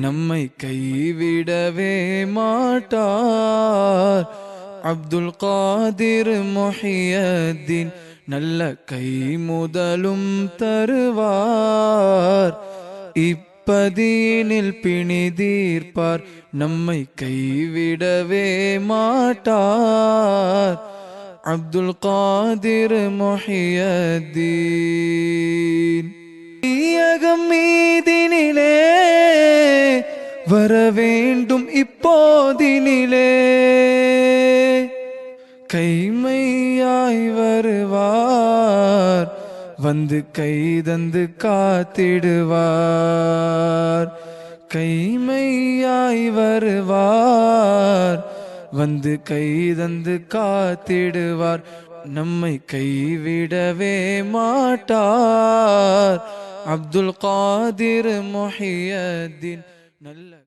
நம்மை கைவிடவே மாட்டார். அப்துல் காதிர் முஹியத்தீன் நல்ல கை முதலும் தருவார். இப்பதியினில் பிணிதீர்ப்பார். நம்மை கைவிடவே மாட்டார். அப்துல் காதிர் முஹியத்தீன் மீதினிலே வரவேண்டும் இப்போதினிலே கைமையாய் வருவார். வந்து கைதந்து காத்திடுவார். கைமையாய் வருவார். வந்து கைதந்து காத்திடுவார். நம்மை கைவிடவே மாட்டார். அப்துல் காதிர் முஹியத்தீன் நல்ல